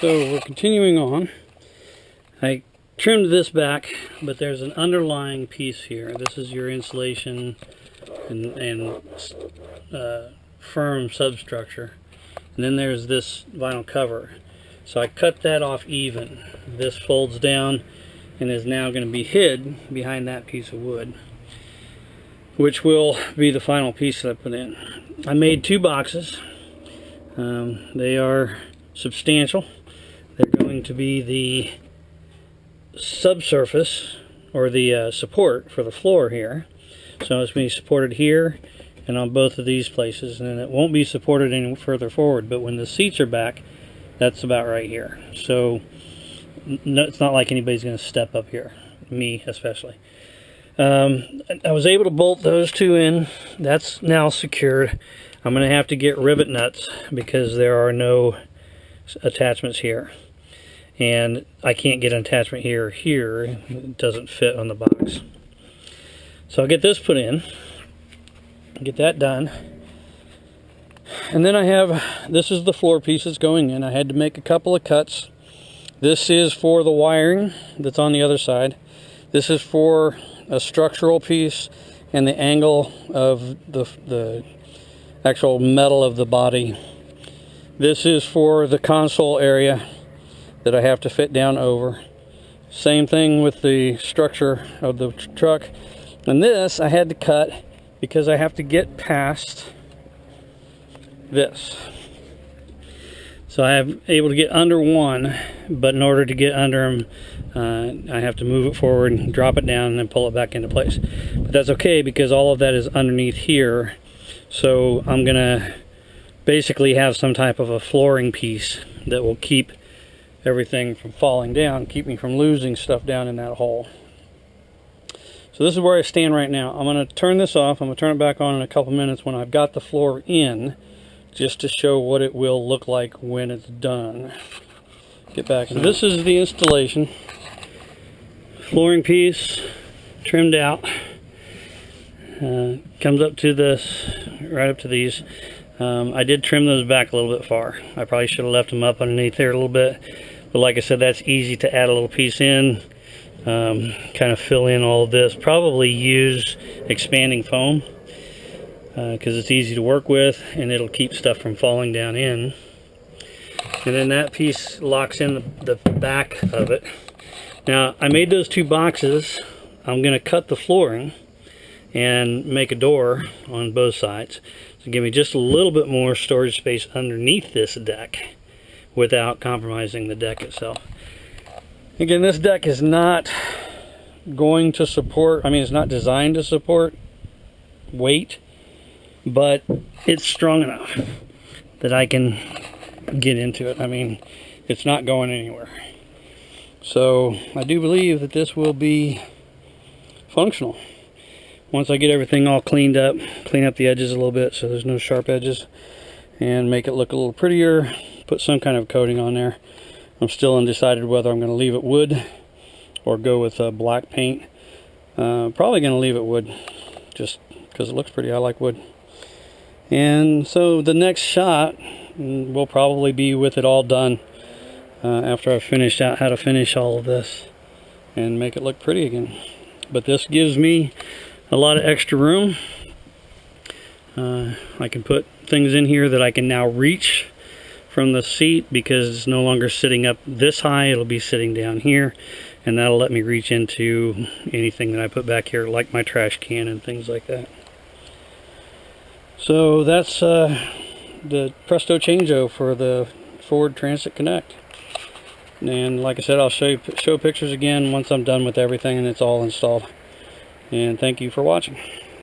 So we're continuing on. I trimmed this back, but there's an underlying piece here. This is your insulation and firm substructure. And then there's this vinyl cover. So I cut that off even. This folds down and is now going to be hid behind that piece of wood, which will be the final piece that I put in. I made two boxes. They are substantial. They're going to be the subsurface, or the support for the floor here. So it's being supported here and on both of these places, and it won't be supported any further forward, but when the seats are back, that's about right here. So no, it's not like anybody's going to step up here, me especially. I was able to bolt those two in. That's now secured. I'm going to have to get rivet nuts because there are no attachments here, and I can't get an attachment here or here. It doesn't fit on the box. So I'll get this put in, get that done, and then I have, this is the floor pieces going in. I had to make a couple of cuts. This is for the wiring that's on the other side. This is for a structural piece and the angle of the actual metal of the body. This is for the console area that I have to fit down over. Same thing with the structure of the truck. And this I had to cut because I have to get past this. So I am able to get under one, but in order to get under them, I have to move it forward and drop it down and then pull it back into place. But that's okay because all of that is underneath here. So I'm gonna basically have some type of a flooring piece that will keep everything from falling down, keep me from losing stuff down in that hole. So this is where I stand right now. I'm going to turn this off. I'm going to turn it back on in a couple minutes when I've got the floor in, just to show what it will look like when it's done. Get back. So this is the installation. Flooring piece trimmed out. Comes up to this, right up to these. I did trim those back a little bit far. I probably should have left them up underneath there a little bit. But like I said, that's easy to add a little piece in. Kind of fill in all of this. Probably use expanding foam because it's easy to work with and it'll keep stuff from falling down in. And then that piece locks in the back of it. Now I made those two boxes. I'm going to cut the flooring and make a door on both sides to give me just a little bit more storage space underneath this deck without compromising the deck itself. Again, this deck is not going to support, I mean, it's not designed to support weight, but it's strong enough that I can get into it. I mean, it's not going anywhere. So I do believe that this will be functional once I get everything all cleaned up, clean up the edges a little bit so there's no sharp edges, and make it look a little prettier, put some kind of coating on there. I'm still undecided whether I'm going to leave it wood or go with black paint. Probably going to leave it wood just because it looks pretty. I like wood. And so the next shot will probably be with it all done after I've finished out how to finish all of this and make it look pretty again. But this gives me a lot of extra room. I can put things in here that I can now reach from the seat because it's no longer sitting up this high. It'll be sitting down here, and that'll let me reach into anything that I put back here, like my trash can and things like that. So that's the Presto Changeo for the Ford Transit Connect. And like I said, I'll show pictures again once I'm done with everything and it's all installed. And thank you for watching.